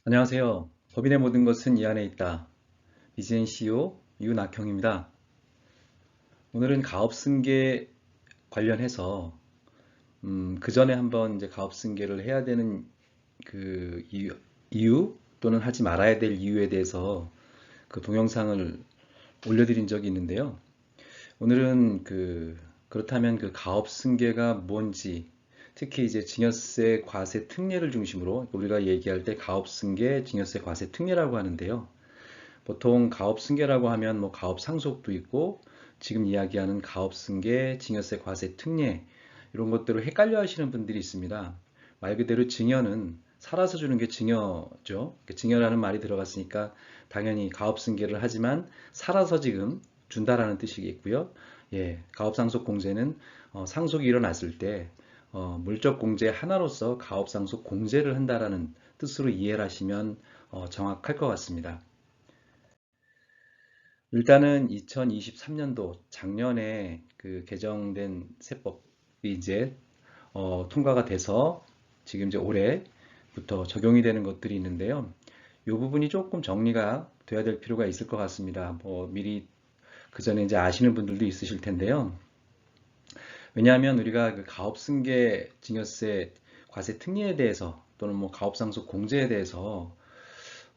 안녕하세요. 법인의 모든 것은 이 안에 있다. BGN CEO 윤학형입니다. 오늘은 가업승계 관련해서 그 전에 한번 이제 가업승계를 해야 되는 그 이유 또는 하지 말아야 될 이유에 대해서 그 동영상을 올려드린 적이 있는데요. 오늘은 그렇다면 그 가업승계가 뭔지, 특히 이제 증여세 과세 특례를 중심으로 우리가 얘기할 때 가업승계, 증여세 과세 특례라고 하는데요. 보통 가업 승계라고 하면 뭐 가업 상속도 있고 지금 이야기하는 가업 승계, 증여세 과세 특례 이런 것들을 헷갈려 하시는 분들이 있습니다. 말 그대로 증여는 살아서 주는 게 증여죠. 증여라는 말이 들어갔으니까 당연히 가업 승계를 하지만 살아서 지금 준다라는 뜻이겠고요. 예, 가업 상속 공제는 상속이 일어났을 때 물적 공제 하나로서 가업 상속 공제를 한다라는 뜻으로 이해를 하시면 정확할 것 같습니다. 일단은 2023년도 작년에 그 개정된 세법이 이제 통과가 돼서 지금 이제 올해부터 적용이 되는 것들이 있는데요. 이 부분이 조금 정리가 돼야 될 필요가 있을 것 같습니다. 뭐 미리 그 전에 이제 아시는 분들도 있으실 텐데요. 왜냐하면 우리가 그 가업승계 증여세 과세 특례에 대해서 또는 뭐 가업상속 공제에 대해서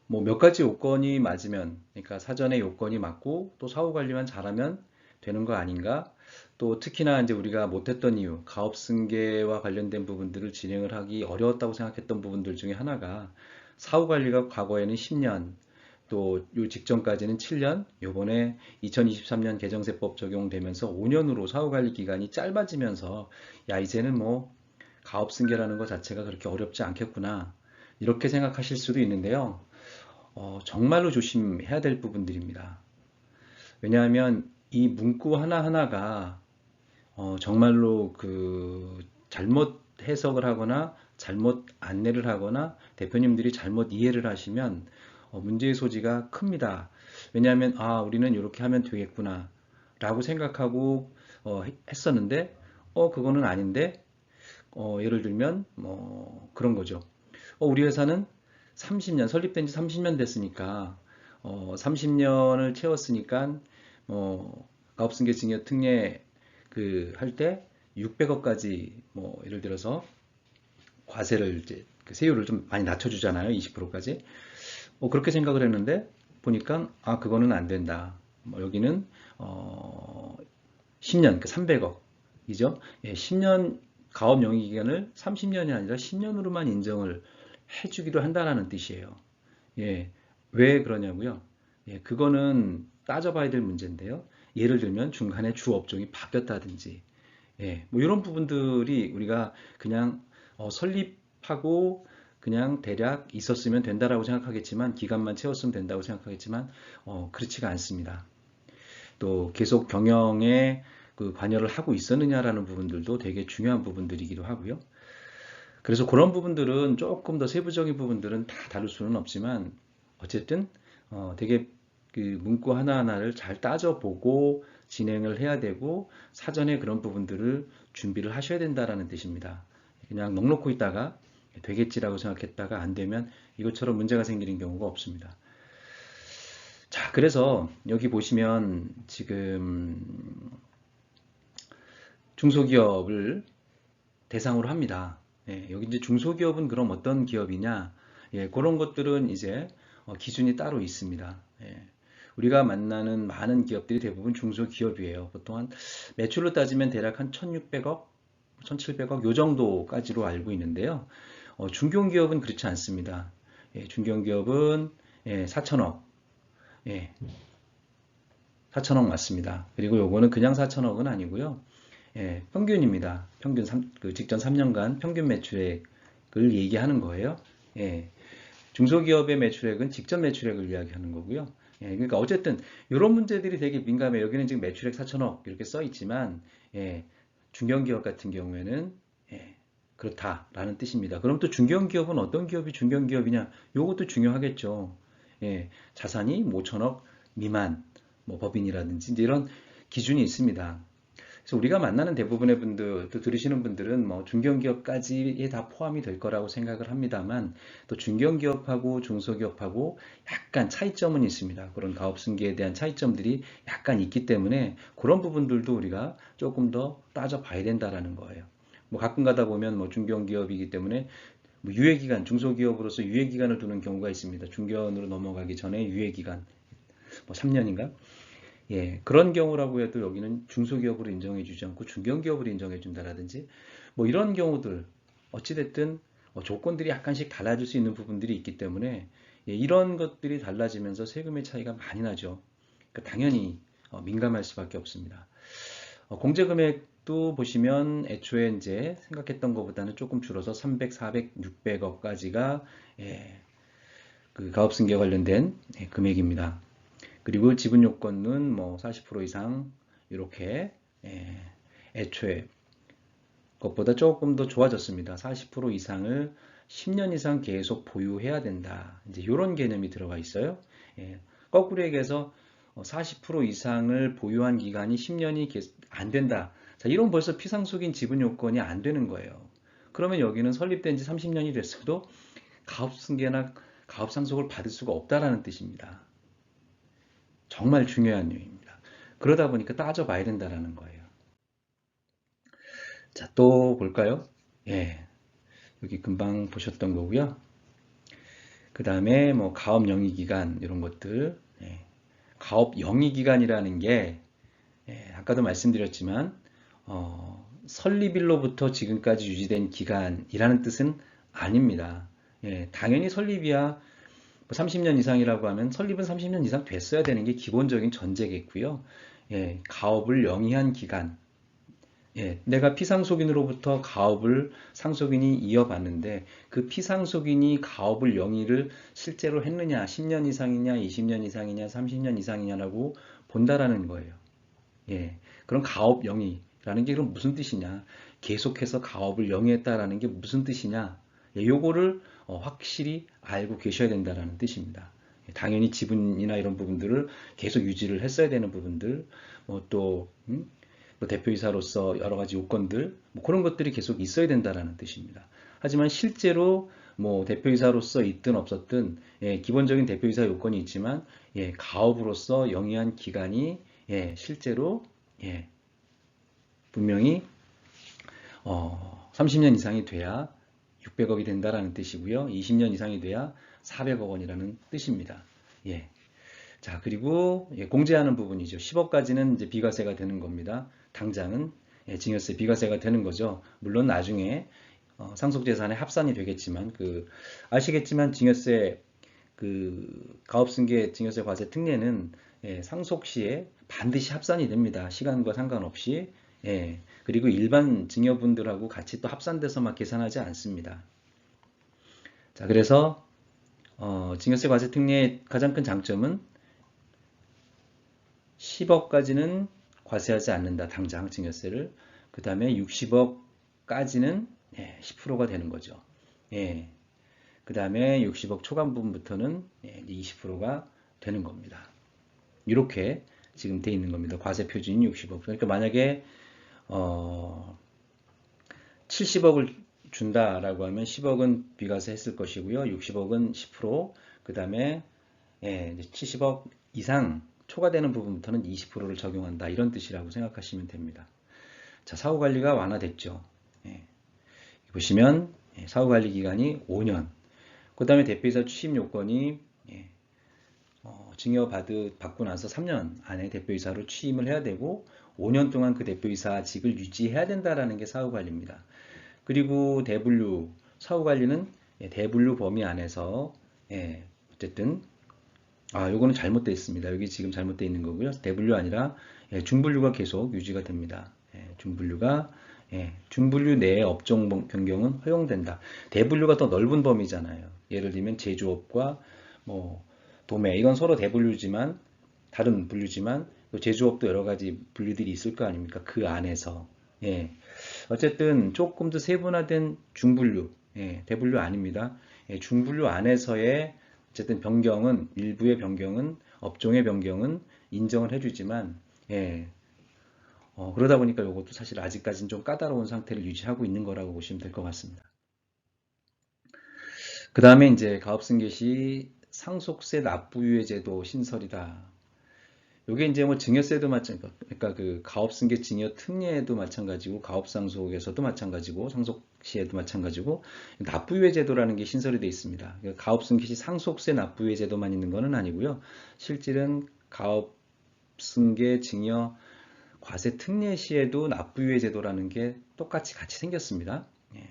뭐 몇 가지 요건이 맞으면, 그러니까 사전에 요건이 맞고 또 사후 관리만 잘하면 되는 거 아닌가? 또 특히나 이제 우리가 못했던 이유, 가업 승계와 관련된 부분들을 진행을 하기 어려웠다고 생각했던 부분들 중에 하나가 사후 관리가 과거에는 10년, 또 요 직전까지는 7년, 요번에 2023년 개정세법 적용되면서 5년으로 사후 관리 기간이 짧아지면서 야, 이제는 뭐 가업 승계라는 것 자체가 그렇게 어렵지 않겠구나. 이렇게 생각하실 수도 있는데요. 정말로 조심해야 될 부분들입니다. 왜냐하면 이 문구 하나하나가 정말로 잘못 해석을 하거나 잘못 안내를 하거나 대표님들이 잘못 이해를 하시면 문제의 소지가 큽니다. 왜냐하면 우리는 이렇게 하면 되겠구나 라고 생각하고 했었는데 그거는 아닌데 예를 들면 뭐 그런 거죠. 우리 회사는 30년, 설립된 지 30년 됐으니까, 30년을 채웠으니까, 가업승계 증여 특례 할 때 600억까지 예를 들어서 과세를 이제 그 세율을 좀 많이 낮춰주잖아요. 20%까지. 그렇게 생각을 했는데 보니까 그거는 안 된다. 여기는 10년, 300억이죠. 예, 10년 가업 영위 기간을 30년이 아니라 10년으로만 인정을 해주기로 한다는 뜻이에요. 예, 왜 그러냐고요? 예, 그거는 따져봐야 될 문제인데요. 예를 들면 중간에 주 업종이 바뀌었다든지, 예, 뭐 이런 부분들이 우리가 그냥 설립하고 그냥 대략 있었으면 된다라고 생각하겠지만 기간만 채웠으면 된다고 생각하겠지만 그렇지가 않습니다. 또 계속 경영에 관여를 하고 있었느냐라는 부분들도 되게 중요한 부분들이기도 하고요. 그래서 그런 부분들은 조금 더 세부적인 부분들은 다 다룰 수는 없지만 어쨌든 되게 그 문구 하나하나를 잘 따져보고 진행을 해야 되고 사전에 그런 부분들을 준비를 하셔야 된다라는 뜻입니다. 그냥 넋놓고 있다가 되겠지라고 생각했다가 안 되면 이것처럼 문제가 생기는 경우가 없습니다. 자, 그래서 여기 보시면 지금 중소기업을 대상으로 합니다. 예, 여기 이제 중소기업은 그럼 어떤 기업이냐? 예, 그런 것들은 이제 기준이 따로 있습니다. 예, 우리가 만나는 많은 기업들이 대부분 중소기업이에요. 보통 한 매출로 따지면 대략 한 1,600억, 1,700억 요 정도까지로 알고 있는데요. 중견기업은 그렇지 않습니다. 예, 중견기업은 4천억, 예, 4천억 맞습니다. 그리고 요거는 그냥 4천억은 아니고요. 예, 평균입니다. 평균 직전 3년간 평균 매출액을 얘기하는 거예요. 예, 중소기업의 매출액은 직전 매출액을 이야기하는 거고요. 예, 그러니까 어쨌든 이런 문제들이 되게 민감해요. 여기는 지금 매출액 4천억 이렇게 써 있지만 예, 중견기업 같은 경우에는 예, 그렇다라는 뜻입니다. 그럼 또 중견기업은 어떤 기업이 중견기업이냐? 이것도 중요하겠죠. 예, 자산이 5천억 미만, 뭐 법인이라든지 이제 이런 기준이 있습니다. 그래서 우리가 만나는 대부분의 분들, 또 들으시는 분들은 뭐 중견기업까지에 다 포함이 될 거라고 생각을 합니다만, 또 중견기업하고 중소기업하고 약간 차이점은 있습니다. 그런 가업승계에 대한 차이점들이 약간 있기 때문에 그런 부분들도 우리가 조금 더 따져봐야 된다라는 거예요. 뭐 가끔 가다 보면 뭐 중견기업이기 때문에 뭐 유예기간, 중소기업으로서 유예기간을 두는 경우가 있습니다. 중견으로 넘어가기 전에 유예기간, 뭐 3년인가? 예, 그런 경우라고 해도 여기는 중소기업으로 인정해 주지 않고 중견기업으로 인정해 준다라든지 뭐 이런 경우들 어찌됐든 조건들이 약간씩 달라질 수 있는 부분들이 있기 때문에 예, 이런 것들이 달라지면서 세금의 차이가 많이 나죠. 그러니까 당연히 민감할 수밖에 없습니다. 공제금액도 보시면 애초에 이제 생각했던 것보다는 조금 줄어서 300, 400, 600억까지가 예, 그 가업승계 관련된 예, 금액입니다. 그리고 지분 요건은 뭐 40% 이상 이렇게 예, 애초에 것보다 조금 더 좋아졌습니다. 40% 이상을 10년 이상 계속 보유해야 된다. 이제 이런 개념이 들어가 있어요. 예, 거꾸로 얘기해서 40% 이상을 보유한 기간이 10년이 안 된다. 자, 이런 벌써 피상속인 지분 요건이 안 되는 거예요. 그러면 여기는 설립된 지 30년이 됐어도 가업승계나 가업상속을 받을 수가 없다라는 뜻입니다. 정말 중요한 내용입니다. 그러다 보니까 따져봐야 된다라는 거예요. 자, 또 볼까요? 예, 여기 금방 보셨던 거고요. 그 다음에 뭐 가업 영위기간 이런 것들. 예, 가업 영위기간이라는 게 아까도 말씀드렸지만 설립일로부터 지금까지 유지된 기간이라는 뜻은 아닙니다. 예, 당연히 설립이야 30년 이상이라고 하면 설립은 30년 이상 됐어야 되는 게 기본적인 전제겠고요. 예, 가업을 영위한 기간. 예, 내가 피상속인으로부터 가업을 상속인이 이어받는데 그 피상속인이 가업을 영위를 실제로 했느냐, 10년 이상이냐, 20년 이상이냐, 30년 이상이냐라고 본다라는 거예요. 예, 그럼 가업 영위라는 게 그럼 무슨 뜻이냐? 계속해서 가업을 영위했다라는 게 무슨 뜻이냐? 예, 요거를 확실히 알고 계셔야 된다라는 뜻입니다. 예, 당연히 지분이나 이런 부분들을 계속 유지를 했어야 되는 부분들, 뭐또 뭐 대표이사로서 여러 가지 요건들, 뭐 그런 것들이 계속 있어야 된다라는 뜻입니다. 하지만 실제로 뭐 대표이사로서 있든 없었든 예, 기본적인 대표이사 요건이 있지만 예, 가업으로서 영위한 기간이 예, 실제로 예, 분명히 30년 이상이 돼야 600억이 된다라는 뜻이고요. 20년 이상이 돼야 400억 원이라는 뜻입니다. 예. 자, 그리고 예, 공제하는 부분이죠. 10억까지는 이제 비과세가 되는 겁니다. 당장은 예, 증여세 비과세가 되는 거죠. 물론 나중에 상속재산에 합산이 되겠지만 아시겠지만 증여세 가업승계 증여세 과세 특례는 예, 상속 시에 반드시 합산이 됩니다. 시간과 상관없이. 예, 그리고 일반 증여분들하고 같이 또 합산돼서만 계산하지 않습니다. 자, 그래서 증여세 과세 특례의 가장 큰 장점은 10억까지는 과세하지 않는다. 당장 증여세를. 그 다음에 60억까지는 10%가 되는 거죠. 예. 그 다음에 60억 초과 부분부터는 20%가 되는 겁니다. 이렇게 지금 돼 있는 겁니다. 과세 표준이 60억. 그러니까 만약에 70억을 준다라고 하면 10억은 비과세 했을 것이고요. 60억은 10%, 그 다음에 70억 이상 초과되는 부분부터는 20%를 적용한다. 이런 뜻이라고 생각하시면 됩니다. 자, 사후관리가 완화됐죠. 예. 보시면 사후관리 기간이 5년. 그 다음에 대표이사 취임 요건이 받고 나서 3년 안에 대표이사로 취임을 해야 되고 5년 동안 그 대표이사직을 유지해야 된다라는 게 사후관리입니다. 그리고 대분류, 사후관리는 대분류 범위 안에서 어쨌든 요거는 잘못되어 있습니다. 여기 지금 잘못되어 있는 거고요. 대분류 아니라 중분류가 계속 유지가 됩니다. 중분류 내의 업종 변경은 허용된다. 대분류가 더 넓은 범위잖아요. 예를 들면 제조업과 뭐 도매 이건 서로 대분류지만 다른 분류지만 제조업도 여러 가지 분류들이 있을 거 아닙니까? 그 안에서 어쨌든 조금 더 세분화된 중분류, 대분류 아닙니다. 중분류 안에서의 어쨌든 일부의 변경은 업종의 변경은 인정을 해주지만 그러다 보니까 이것도 사실 아직까지는 좀 까다로운 상태를 유지하고 있는 거라고 보시면 될 것 같습니다. 그 다음에 이제 가업승계시 상속세 납부유예 제도 신설이다. 요게 이제 뭐 증여세도 마찬가지, 그러니까 그 가업승계 증여 특례에도 마찬가지고 가업상속에서도 마찬가지고 상속시에도 마찬가지고 납부유예 제도라는 게 신설이 되어 있습니다. 그러니까 가업승계시 상속세 납부유예 제도만 있는 것은 아니고요. 실질은 가업승계 증여 과세 특례 시에도 납부유예 제도라는 게 똑같이 같이 생겼습니다. 예.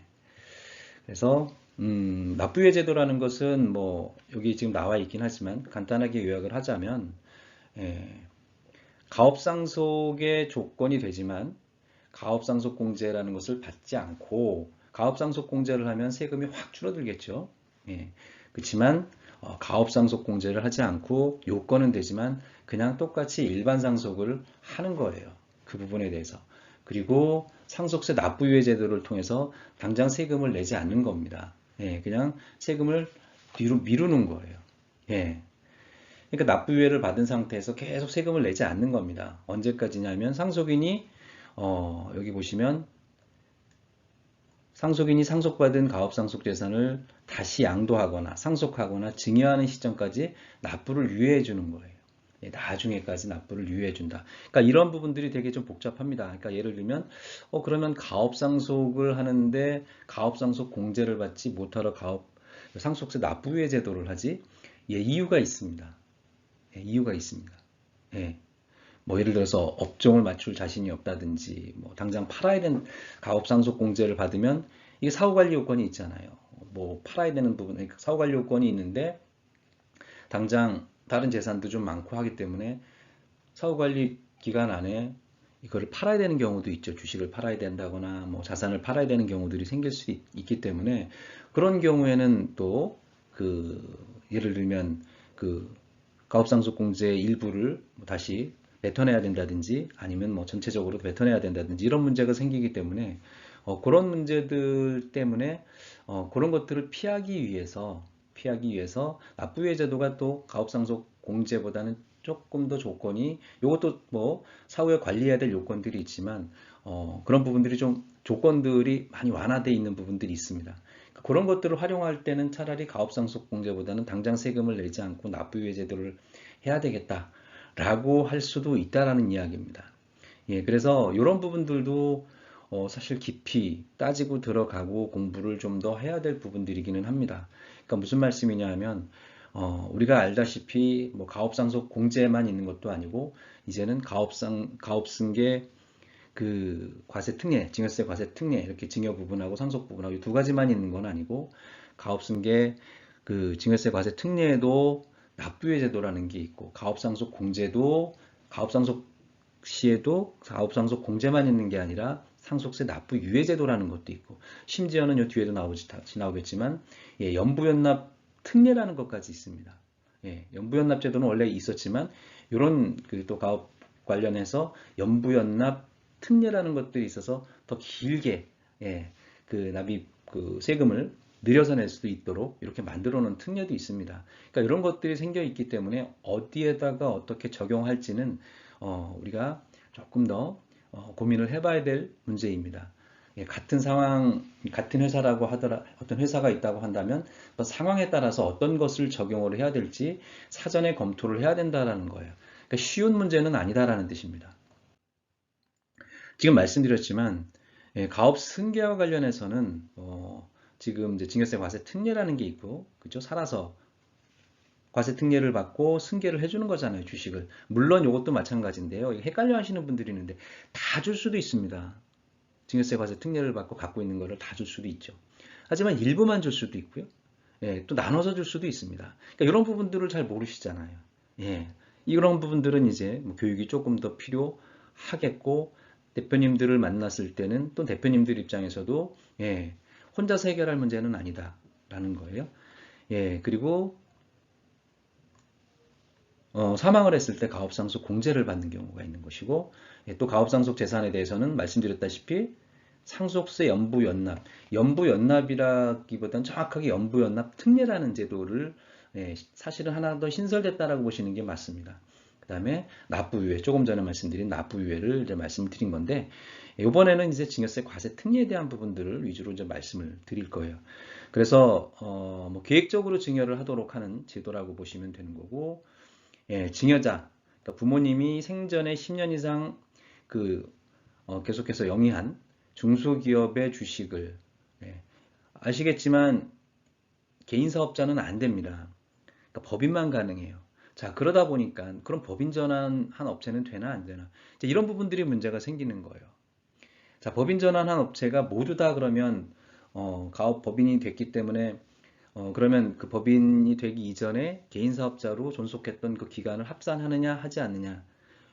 그래서 납부유예 제도라는 것은 뭐 여기 지금 나와 있긴 하지만 간단하게 요약을 하자면 예, 가업상속의 조건이 되지만 가업상속공제라는 것을 받지 않고 가업상속공제를 하면 세금이 확 줄어들겠죠. 예, 그렇지만 가업상속공제를 하지 않고 요건은 되지만 그냥 똑같이 일반상속을 하는 거예요. 그 부분에 대해서. 그리고 상속세 납부유예 제도를 통해서 당장 세금을 내지 않는 겁니다. 예, 그냥 세금을 뒤로 미루는 거예요. 예. 그러니까 납부유예를 받은 상태에서 계속 세금을 내지 않는 겁니다. 언제까지냐면 상속인이 여기 보시면 상속인이 상속받은 가업상속재산을 다시 양도하거나 상속하거나 증여하는 시점까지 납부를 유예해 주는 거예요. 나중에까지 납부를 유예해 준다. 그러니까 이런 부분들이 되게 좀 복잡합니다. 그러니까 예를 들면 그러면 가업상속을 하는데 가업상속 공제를 받지 못하러 상속세 납부유예 제도를 하지? 예, 이유가 있습니다. 예, 이유가 있습니다. 예. 뭐 예를 들어서 업종을 맞출 자신이 없다든지 뭐 당장 팔아야 되는 가업상속 공제를 받으면 이게 사후관리 요건이 있잖아요. 뭐 팔아야 되는 부분, 그러니까 사후관리 요건이 있는데 당장 다른 재산도 좀 많고 하기 때문에 사후관리 기간 안에 이거를 팔아야 되는 경우도 있죠. 주식을 팔아야 된다거나 뭐 자산을 팔아야 되는 경우들이 생길 수 있기 때문에 그런 경우에는 또 예를 들면 가업상속공제의 일부를 다시 뱉어내야 된다든지 아니면 뭐 전체적으로 뱉어내야 된다든지 이런 문제가 생기기 때문에 그런 문제들 때문에 그런 것들을 피하기 위해서 납부유예 제도가 또 가업상속 공제보다는 조금 더 조건이 이것도 뭐 사후에 관리해야 될 요건들이 있지만 그런 부분들이 좀 조건들이 많이 완화되어 있는 부분들이 있습니다. 그런 것들을 활용할 때는 차라리 가업상속 공제보다는 당장 세금을 내지 않고 납부유예 제도를 해야 되겠다라고 할 수도 있다라는 이야기입니다. 예, 그래서 이런 부분들도 사실 깊이 따지고 들어가고 공부를 좀 더 해야 될 부분들이기는 합니다. 그러니까 무슨 말씀이냐 하면 우리가 알다시피 뭐 가업상속 공제만 있는 것도 아니고 이제는 가업승계 과세 특례, 증여세 과세 특례 이렇게 증여 부분하고 상속 부분하고 이 두 가지만 있는 건 아니고 가업승계 증여세 과세 특례에도 납부유예 제도라는 게 있고 가업상속 공제도 가업상속 시에도 가업상속 공제만 있는 게 아니라 상속세 납부 유예 제도라는 것도 있고 심지어는 요 뒤에도 나오겠지만 예, 연부연납 특례라는 것까지 있습니다. 예, 연부연납 제도는 원래 있었지만 이런 또 가업 관련해서 연부연납 특례라는 것들이 있어서 더 길게 예, 세금을 늘려서 낼 수도 있도록 이렇게 만들어 놓은 특례도 있습니다. 그러니까 이런 것들이 생겨 있기 때문에 어디에다가 어떻게 적용할지는 우리가 조금 더 고민을 해봐야 될 문제입니다. 예, 같은 상황, 같은 회사라고 하더라, 어떤 회사가 있다고 한다면 그 상황에 따라서 어떤 것을 적용을 해야 될지 사전에 검토를 해야 된다는 거예요. 그러니까 쉬운 문제는 아니다라는 뜻입니다. 지금 말씀드렸지만 예, 가업 승계와 관련해서는 지금 이제 증여세 과세 특례라는 게 있고, 그죠? 살아서 과세 특례를 받고 승계를 해주는 거잖아요, 주식을. 물론 이것도 마찬가지인데요. 헷갈려 하시는 분들이 있는데 다 줄 수도 있습니다. 증여세 과세 특례를 받고 갖고 있는 거를 다 줄 수도 있죠. 하지만 일부만 줄 수도 있고요. 예, 또 나눠서 줄 수도 있습니다. 그러니까 이런 부분들을 잘 모르시잖아요. 예, 이런 부분들은 이제 뭐 교육이 조금 더 필요하겠고 대표님들을 만났을 때는 또 대표님들 입장에서도 예, 혼자서 해결할 문제는 아니다라는 거예요. 예, 그리고 사망을 했을 때 가업상속 공제를 받는 경우가 있는 것이고 예, 또 가업상속 재산에 대해서는 말씀드렸다시피 상속세 연부연납, 연부연납이라기보다는 정확하게 연부연납 특례라는 제도를 예, 사실은 하나 더 신설됐다라고 보시는 게 맞습니다. 그다음에 납부유예, 조금 전에 말씀드린 납부유예를 이제 말씀드린 건데, 이번에는 이제 증여세 과세 특례에 대한 부분들을 위주로 이제 말씀을 드릴 거예요. 그래서 뭐 계획적으로 증여를 하도록 하는 제도라고 보시면 되는 거고, 예, 증여자, 그러니까 부모님이 생전에 10년 이상 그 계속해서 영위한 중소기업의 주식을, 예, 아시겠지만 개인 사업자는 안 됩니다. 그러니까 법인만 가능해요. 자, 그러다 보니까 그럼 법인 전환한 업체는 되나 안 되나? 이제 이런 부분들이 문제가 생기는 거예요. 자, 법인 전환한 업체가 모두 다 그러면 가업 법인이 됐기 때문에 그러면 그 법인이 되기 이전에 개인 사업자로 존속했던 그 기간을 합산하느냐 하지 않느냐.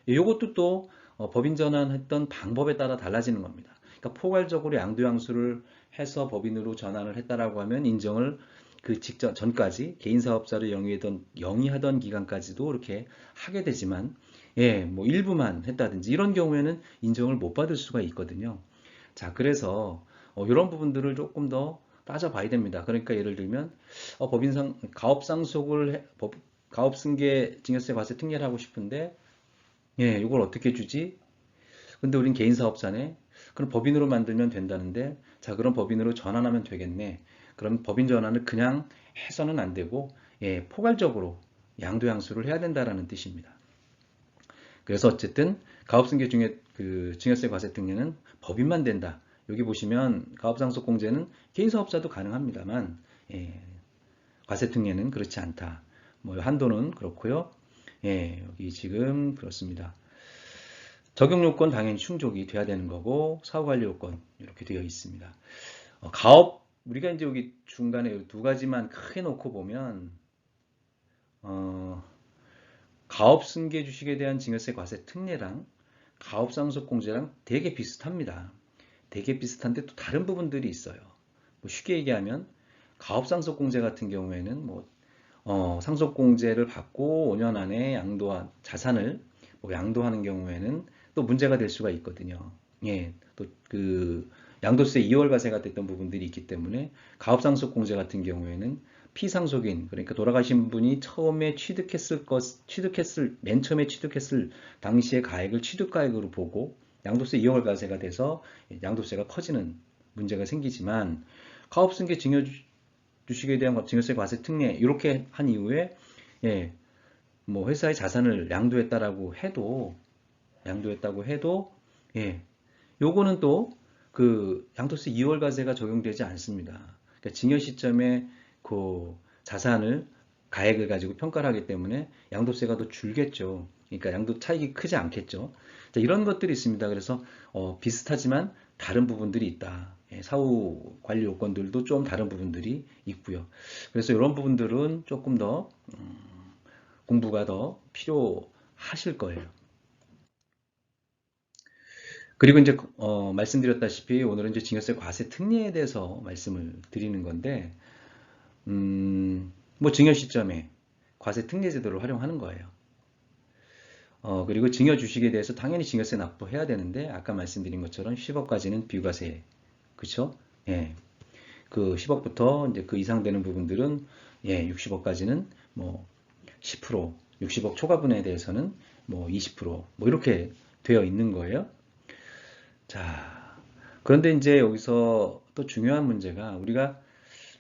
이것도 또 법인 전환했던 방법에 따라 달라지는 겁니다. 그러니까 포괄적으로 양도양수를 해서 법인으로 전환을 했다라고 하면 인정을 그 직전 전까지 개인 사업자를 영위하던 기간까지도 이렇게 하게 되지만, 예, 뭐 일부만 했다든지 이런 경우에는 인정을 못 받을 수가 있거든요. 자, 그래서 이런 부분들을 조금 더 따져봐야 됩니다. 그러니까 예를 들면 법인상 가업승계 증여세 과세 특례를 하고 싶은데, 예, 이걸 어떻게 주지? 근데 우린 개인 사업자네. 그럼 법인으로 만들면 된다는데, 자, 그럼 법인으로 전환하면 되겠네. 그럼 법인 전환을 그냥 해서는 안 되고, 예, 포괄적으로 양도양수를 해야 된다라는 뜻입니다. 그래서 어쨌든 가업승계 증여세 과세 특례는 법인만 된다. 여기 보시면 가업상속공제는 개인 사업자도 가능합니다만, 예, 과세 특례는 그렇지 않다. 뭐 한도는 그렇고요. 예, 여기 지금 그렇습니다. 적용 요건 당연히 충족이 돼야 되는 거고, 사후관리 요건 이렇게 되어 있습니다. 우리가 이제 여기 중간에 두 가지만 크게 놓고 보면, 가업 승계 주식에 대한 증여세 과세 특례랑 가업 상속공제랑 되게 비슷합니다. 되게 비슷한데 또 다른 부분들이 있어요. 뭐 쉽게 얘기하면 가업 상속공제 같은 경우에는 상속공제를 받고 5년 안에 자산을 양도하는 경우에는 또 문제가 될 수가 있거든요. 예, 또 그 양도세 2월 과세가 됐던 부분들이 있기 때문에 가업상속공제 같은 경우에는 피상속인, 그러니까 돌아가신 분이 맨 처음에 취득했을 당시의 가액을 취득가액으로 보고 양도세 2월 과세가 돼서 양도세가 커지는 문제가 생기지만, 가업승계 주식에 대한 증여세 과세 특례 이렇게 한 이후에, 예, 뭐 회사의 자산을 양도했다고 해도, 예, 요거는 또 그 양도세 2월 과세가 적용되지 않습니다. 그러니까 증여 시점에 그 가액을 가지고 평가를 하기 때문에 양도세가 더 줄겠죠. 그러니까 양도 차익이 크지 않겠죠. 자, 이런 것들이 있습니다. 그래서 비슷하지만 다른 부분들이 있다. 예, 사후 관리 요건들도 좀 다른 부분들이 있고요. 그래서 이런 부분들은 조금 더 공부가 더 필요하실 거예요. 그리고 이제 말씀드렸다시피 오늘은 이제 증여세 과세 특례에 대해서 말씀을 드리는 건데, 뭐 증여 시점에 과세 특례 제도를 활용하는 거예요. 그리고 증여 주식에 대해서 당연히 증여세 납부해야 되는데, 아까 말씀드린 것처럼 10억까지는 비과세, 그렇죠? 예, 그 10억부터 이제 그 이상 되는 부분들은, 예, 60억까지는 뭐 10%, 60억 초과분에 대해서는 뭐 20%뭐 이렇게 되어 있는 거예요. 자, 그런데 이제 여기서 또 중요한 문제가, 우리가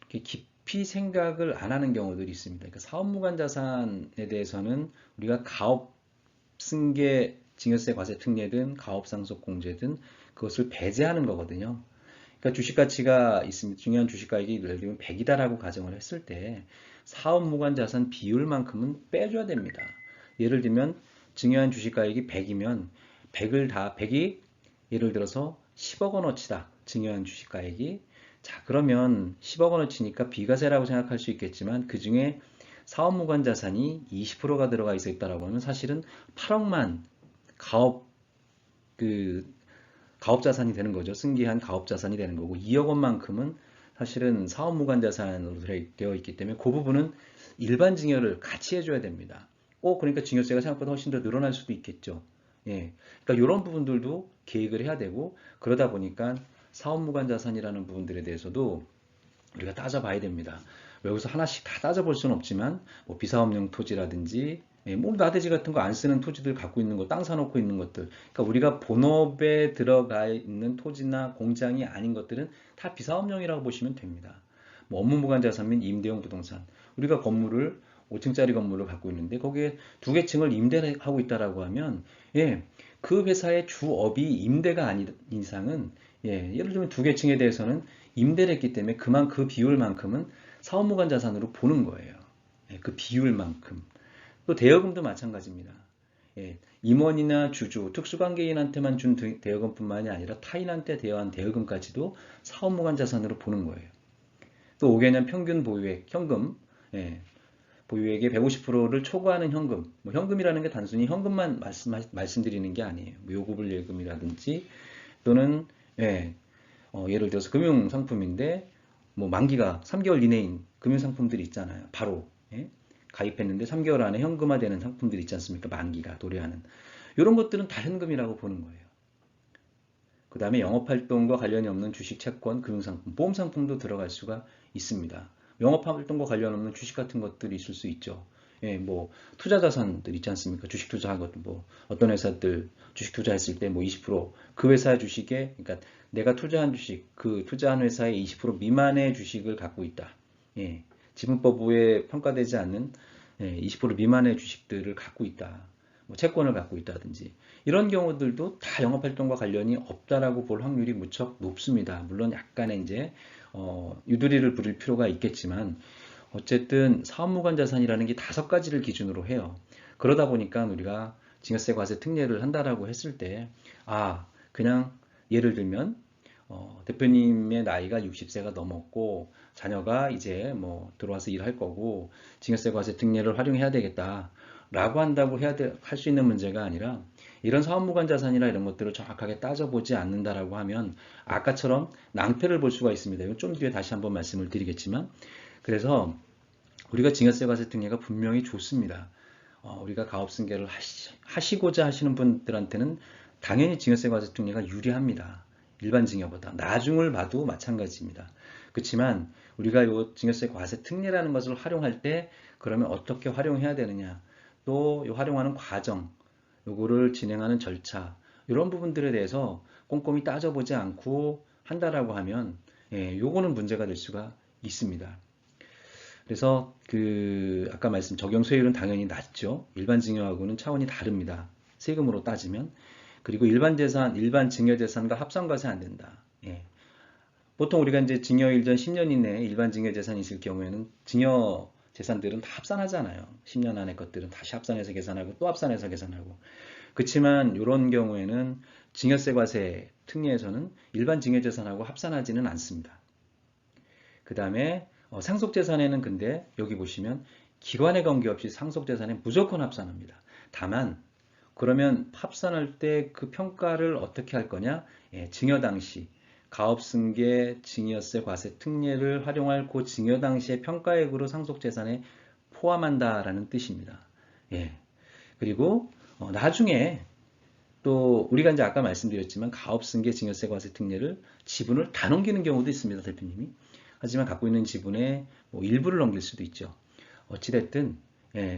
이렇게 깊이 생각을 안 하는 경우들이 있습니다. 그러니까 사업무관 자산에 대해서는 우리가 가업 승계 증여세 과세 특례든 가업 상속 공제든 그것을 배제하는 거거든요. 그러니까 주식 가치가 있으면, 중요한 주식 가액이 예를 들면 100이다라고 가정을 했을 때 사업무관 자산 비율만큼은 빼줘야 됩니다. 예를 들면 증여한 주식 가액이 100이면 100이 예를 들어서 10억 원어치다. 증여한 주식 가액이. 자, 그러면 10억 원어치니까 비과세라고 생각할 수 있겠지만, 그 중에 사업무관 자산이 20%가 들어가 있어 있다라고 하면 사실은 8억만 가업 자산이 되는 거죠. 승계한 가업 자산이 되는 거고, 2억 원만큼은 사실은 사업무관 자산으로 되어 있기 때문에 그 부분은 일반 증여를 같이 해줘야 됩니다. 그러니까 증여세가 생각보다 훨씬 더 늘어날 수도 있겠죠. 예, 그러니까 이런 부분들도 계획을 해야 되고, 그러다 보니까 사업무관 자산이라는 부분들에 대해서도 우리가 따져봐야 됩니다. 여기서 하나씩 다 따져볼 수는 없지만, 뭐 비사업용 토지라든지 예, 뭐 나대지 같은 거 안 쓰는 토지들 갖고 있는 거, 땅 사놓고 있는 것들. 그러니까 우리가 본업에 들어가 있는 토지나 공장이 아닌 것들은 다 비사업용이라고 보시면 됩니다. 뭐 업무무관 자산 및 임대용 부동산. 우리가 건물을 5층짜리 건물을 갖고 있는데 거기에 두 개 층을 임대를 하고 있다라고 하면 예, 그 회사의 주업이 임대가 아닌 이상은 예, 예를 들면 두 개 층에 대해서는 임대를 했기 때문에 그 비율만큼은 사업무관 자산으로 보는 거예요. 예, 그 비율만큼. 또 대여금도 마찬가지입니다. 예, 임원이나 주주, 특수관계인한테만 준 대여금뿐만이 아니라 타인한테 대여한 대여금까지도 사업무관 자산으로 보는 거예요. 또 5개년 평균 보유액, 현금, 예, 보유액의 150%를 초과하는 현금, 뭐 현금이라는 게 단순히 현금만 말씀드리는 게 아니에요. 뭐 요구불 예금이라든지 또는 예, 예를 들어서 금융상품인데 뭐 만기가 3개월 이내인 금융상품들이 있잖아요. 바로 예? 가입했는데 3개월 안에 현금화되는 상품들이 있지 않습니까? 만기가 도래하는. 이런 것들은 다 현금이라고 보는 거예요. 그 다음에 영업활동과 관련이 없는 주식, 채권, 금융상품, 보험상품도 들어갈 수가 있습니다. 영업활동과 관련 없는 주식 같은 것들이 있을 수 있죠. 예, 뭐 투자자산들 있지 않습니까? 주식 투자한 것도 뭐 어떤 회사들 주식 투자했을 때 뭐 20%그 회사 주식에 그러니까 내가 투자한 주식 그 투자한 회사의 20% 미만의 주식을 갖고 있다. 예, 지분법부에 평가되지 않는 20% 미만의 주식들을 갖고 있다. 뭐 채권을 갖고 있다든지 이런 경우들도 다 영업활동과 관련이 없다라고 볼 확률이 무척 높습니다. 물론 약간의 이제 유도리를 부릴 필요가 있겠지만 어쨌든 사업무관 자산이라는 게 5가지를 기준으로 해요. 그러다 보니까 우리가 증여세 과세 특례를 한다라고 했을 때 그냥 예를 들면 대표님의 나이가 60세가 넘었고 자녀가 이제 뭐 들어와서 일할 거고 증여세 과세 특례를 활용해야 되겠다. 라고 한다고 할 수 있는 문제가 아니라 이런 사업무관 자산이나 이런 것들을 정확하게 따져보지 않는다라고 하면 아까처럼 낭패를 볼 수가 있습니다. 이건 좀 뒤에 다시 한번 말씀을 드리겠지만 그래서 우리가 증여세 과세 특례가 분명히 좋습니다. 우리가 가업승계를 하시고자 하시는 분들한테는 당연히 증여세 과세 특례가 유리합니다. 일반 증여보다. 나중을 봐도 마찬가지입니다. 그렇지만 우리가 이 증여세 과세 특례라는 것을 활용할 때 그러면 어떻게 활용해야 되느냐 또 이 활용하는 과정 요거를 진행하는 절차 이런 부분들에 대해서 꼼꼼히 따져보지 않고 한다라고 하면 요거는 문제가 될 수가 있습니다. 그래서 아까 말씀 적용 세율은 당연히 낮죠. 일반 증여하고는 차원이 다릅니다. 세금으로 따지면. 그리고 일반 증여 재산과 합산과세 안 된다. 예. 보통 우리가 이제 증여일 전 10년 이내에 일반 증여 재산이 있을 경우에는 증여 재산들은 다 합산하잖아요. 10년 안에 것들은 다시 합산해서 계산하고 또 합산해서 계산하고. 그렇지만 이런 경우에는 증여세 과세 특례에서는 일반 증여 재산하고 합산하지는 않습니다. 그 다음에 상속재산에는 근데 여기 보시면 기관에 관계없이 상속재산에 무조건 합산합니다. 다만 그러면 합산할 때 그 평가를 어떻게 할 거냐? 증여 당시 가업승계 증여세 과세 특례를 활용할 그 증여 당시의 평가액으로 상속재산에 포함한다라는 뜻입니다. 예. 그리고 나중에 또 우리가 이제 아까 말씀드렸지만 가업승계 증여세 과세 특례를 지분을 다 넘기는 경우도 있습니다, 대표님이. 하지만 갖고 있는 지분의 뭐 일부를 넘길 수도 있죠. 어찌됐든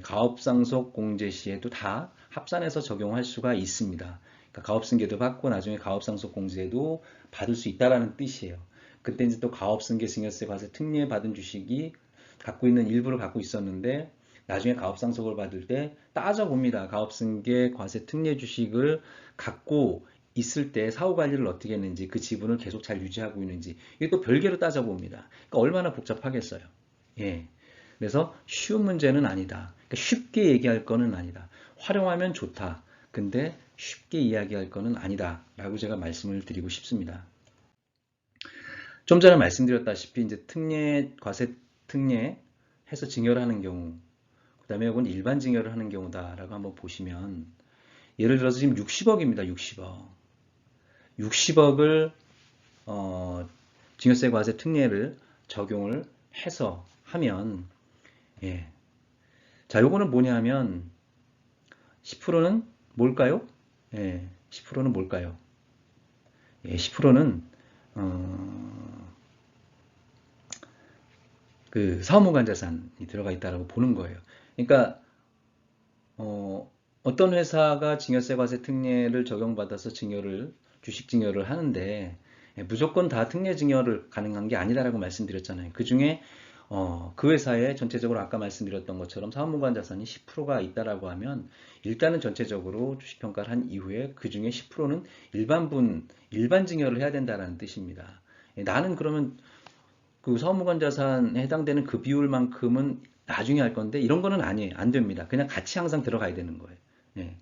가업상속 공제 시에도 다 합산해서 적용할 수가 있습니다. 그러니까 가업승계도 받고 나중에 가업상속 공제도 받을 수 있다라는 뜻이에요. 그때 이제 또 가업승계 증여세 과세 특례 받은 주식이 갖고 있는 일부를 갖고 있었는데 나중에 가업상속을 받을 때 따져봅니다. 가업승계 과세 특례 주식을 갖고 있을 때 사후관리를 어떻게 했는지 그 지분을 계속 잘 유지하고 있는지 이게 또 별개로 따져봅니다. 그러니까 얼마나 복잡하겠어요. 예. 그래서 쉬운 문제는 아니다. 그러니까 쉽게 얘기할 거는 아니다. 활용하면 좋다. 근데 쉽게 이야기할 거는 아니다. 라고 제가 말씀을 드리고 싶습니다. 좀 전에 말씀드렸다시피 이제 과세 특례 해서 증여를 하는 경우 그 다음에 이건 일반 증여를 하는 경우다라고 한번 보시면 예를 들어서 지금 60억입니다. 60억. 60억을 증여세 과세 특례를 적용을 해서 하면 자, 요거는 뭐냐면 10%는 뭘까요? 10%는 뭘까요? 10%는 그 사업무관 자산이 들어가 있다라고 보는 거예요. 그러니까 어떤 회사가 증여세 과세 특례를 적용받아서 주식 증여를 하는데 무조건 다 특례 증여를 가능한 게 아니다라고 말씀드렸잖아요. 그 중에 그 회사에 전체적으로 아까 말씀드렸던 것처럼 사업무관 자산이 10%가 있다라고 하면 일단은 전체적으로 주식 평가를 한 이후에 그 중에 10%는 일반 증여를 해야 된다라는 뜻입니다. 나는 그러면 그 사업무관 자산에 해당되는 그 비율만큼은 나중에 할 건데 이런 거는 아니에요. 안 됩니다. 그냥 같이 항상 들어가야 되는 거예요. 예.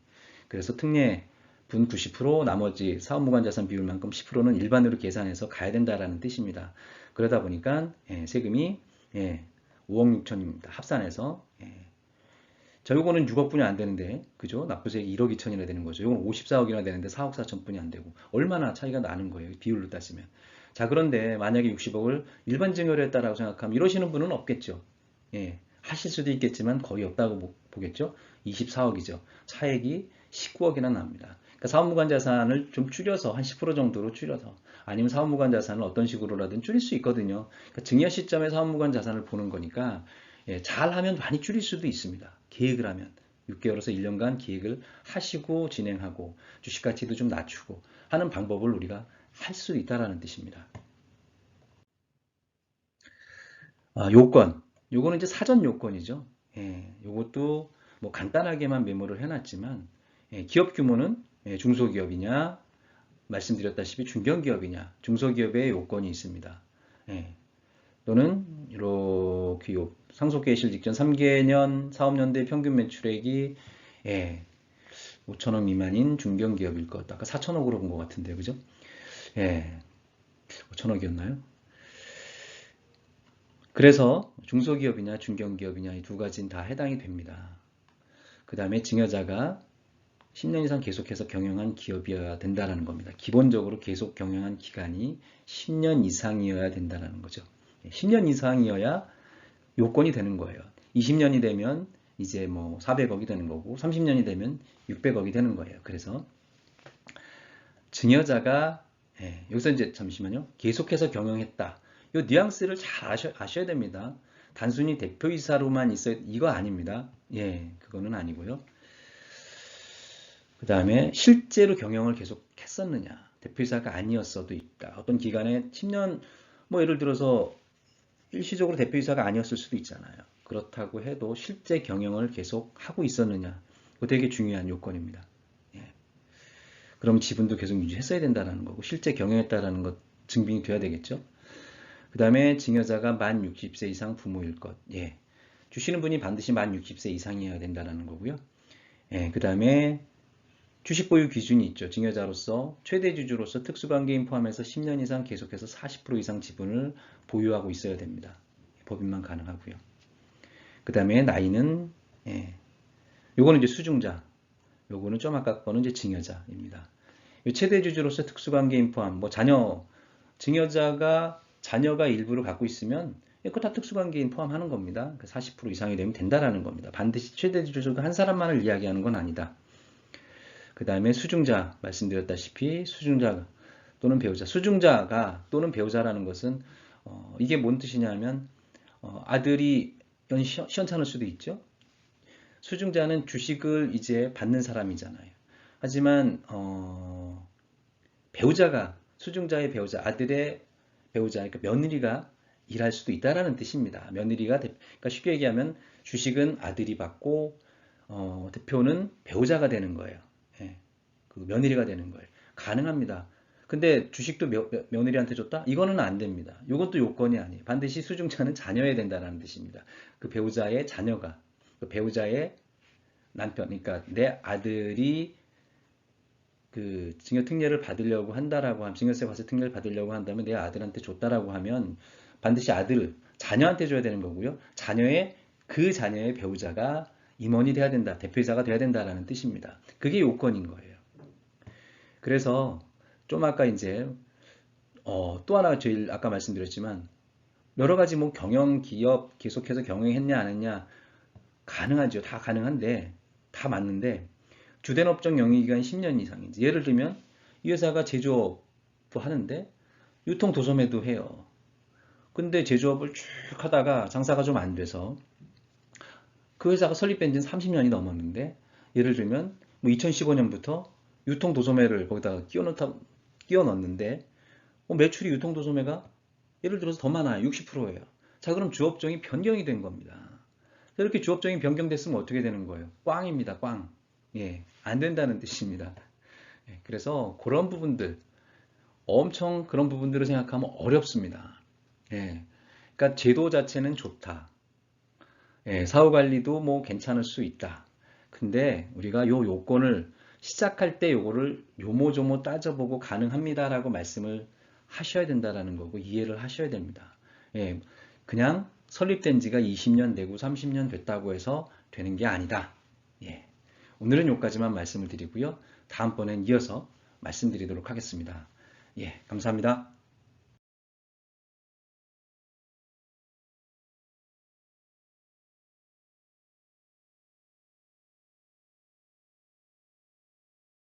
그래서 특례 분 90%, 나머지 사업무관 자산 비율만큼 10%는 일반으로 계산해서 가야 된다라는 뜻입니다. 그러다 보니까 세금이 5억 6천입니다. 합산해서 저 요거는 6억분이 안 되는데 그죠? 납부세액이 1억 2천이나 되는 거죠. 요건 54억이나 되는데 4억 4천분이 안 되고 얼마나 차이가 나는 거예요. 비율로 따지면. 자, 그런데 만약에 60억을 일반 증여로 했다라고 생각하면 이러시는 분은 없겠죠. 하실 수도 있겠지만 거의 없다고 보겠죠. 24억이죠. 차액이 19억이나 납니다. 그러니까 사업무관 자산을 좀 줄여서 한 10% 정도로 줄여서 아니면 사업무관 자산을 어떤 식으로라든 줄일 수 있거든요. 그러니까 증여 시점에 사업무관 자산을 보는 거니까 잘하면 많이 줄일 수도 있습니다. 계획을 하면 6개월에서 1년간 계획을 하시고 진행하고 주식가치도 좀 낮추고 하는 방법을 우리가 할 수 있다라는 뜻입니다. 요건. 요거는 이제 사전 요건이죠. 요것도 뭐 간단하게만 메모를 해놨지만 기업 규모는 중소기업이냐 말씀드렸다시피 중견기업이냐 중소기업의 요건이 있습니다. 또는 이렇게 상속 개시 직전 3개년 사업연대 평균 매출액이 5천억 미만인 중견기업일 것. 아까 4천억으로 본 것 같은데 그죠? 5천억이었나요? 그래서 중소기업이냐 중견기업이냐 이 두 가지는 다 해당이 됩니다. 그 다음에 증여자가 10년 이상 계속해서 경영한 기업이어야 된다는 겁니다. 기본적으로 계속 경영한 기간이 10년 이상이어야 된다는 거죠. 10년 이상이어야 요건이 되는 거예요. 20년이 되면 이제 뭐 400억이 되는 거고 30년이 되면 600억이 되는 거예요. 그래서 증여자가 여기서 이제 잠시만요. 계속해서 경영했다. 이 뉘앙스를 잘 아셔야 됩니다. 단순히 대표이사로만 있어야 이거 아닙니다. 그거는 아니고요. 그 다음에 실제로 경영을 계속 했었느냐. 대표이사가 아니었어도 있다. 어떤 기간에 10년 뭐 예를 들어서 일시적으로 대표이사가 아니었을 수도 있잖아요. 그렇다고 해도 실제 경영을 계속 하고 있었느냐. 그거 되게 중요한 요건입니다. 그럼 지분도 계속 유지했어야 된다는 거고 실제 경영했다라는 것 증빙이 돼야 되겠죠. 그 다음에 증여자가 만 60세 이상 부모일 것. 주시는 분이 반드시 만 60세 이상이어야 된다는 거고요. 그 다음에 주식 보유 기준이 있죠. 증여자로서 최대 주주로서 특수관계인 포함해서 10년 이상 계속해서 40% 이상 지분을 보유하고 있어야 됩니다. 법인만 가능하고요. 그 다음에 나이는 요거는 이제 수중자, 요거는 좀 아까 거는 이제 증여자입니다. 최대 주주로서 특수관계인 포함, 뭐 증여자가 자녀가 일부를 갖고 있으면 그거 다 특수관계인 포함하는 겁니다. 40% 이상이 되면 된다라는 겁니다. 반드시 최대 주주가 한 사람만을 이야기하는 건 아니다. 그 다음에 수중자 말씀드렸다시피 수중자 또는 배우자 수중자가 또는 배우자라는 것은 이게 뭔 뜻이냐면 아들이 시원찮을 수도 있죠. 수중자는 주식을 이제 받는 사람이잖아요. 하지만 배우자가 수중자의 배우자 아들의 배우자 그러니까 며느리가 일할 수도 있다라는 뜻입니다. 며느리가 그러니까 쉽게 얘기하면 주식은 아들이 받고 대표는 배우자가 되는 거예요. 그 며느리가 되는 거예요. 가능합니다. 근데 주식도 며느리한테 줬다? 이거는 안 됩니다. 이것도 요건이 아니에요. 반드시 수중자는 자녀여야 된다는 뜻입니다. 그 배우자의 자녀가, 그 배우자의 남편, 그러니까 내 아들이 그 증여 특례를 받으려고 한다라고 하면, 증여세 과세 특례를 받으려고 한다면 내 아들한테 줬다라고 하면 반드시 자녀한테 줘야 되는 거고요. 그 자녀의 배우자가 임원이 돼야 된다, 대표이사가 돼야 된다라는 뜻입니다. 그게 요건인 거예요. 그래서 좀 아까 이제 또 하나 제일 아까 말씀드렸지만 여러 가지 뭐 경영 기업 계속해서 경영했냐 안 했냐 가능하죠. 다 가능한데 다 맞는데 주된 업종 영위기간 10년 이상인지 예를 들면 이 회사가 제조업도 하는데 유통 도소매도 해요. 근데 제조업을 쭉 하다가 장사가 좀 안 돼서 그 회사가 설립된 지는 30년이 넘었는데 예를 들면 뭐 2015년부터 유통도소매를 거기다가 끼워 넣었는데 매출이 유통도소매가 예를 들어서 더 많아요. 60%예요. 자, 그럼 주업종이 변경이 된 겁니다. 이렇게 주업종이 변경됐으면 어떻게 되는 거예요? 꽝입니다. 꽝. 예, 안 된다는 뜻입니다. 예, 그래서 그런 부분들, 엄청 그런 부분들을 생각하면 어렵습니다. 예, 그러니까 제도 자체는 좋다. 예, 사후 관리도 뭐 괜찮을 수 있다. 근데 우리가 요 요건을 시작할 때 요거를 요모조모 따져보고 가능합니다라고 말씀을 하셔야 된다라는 거고 이해를 하셔야 됩니다. 예, 그냥 설립된 지가 20년 되고 30년 됐다고 해서 되는 게 아니다. 예, 오늘은 여기까지만 말씀을 드리고요. 다음번엔 이어서 말씀드리도록 하겠습니다. 예, 감사합니다.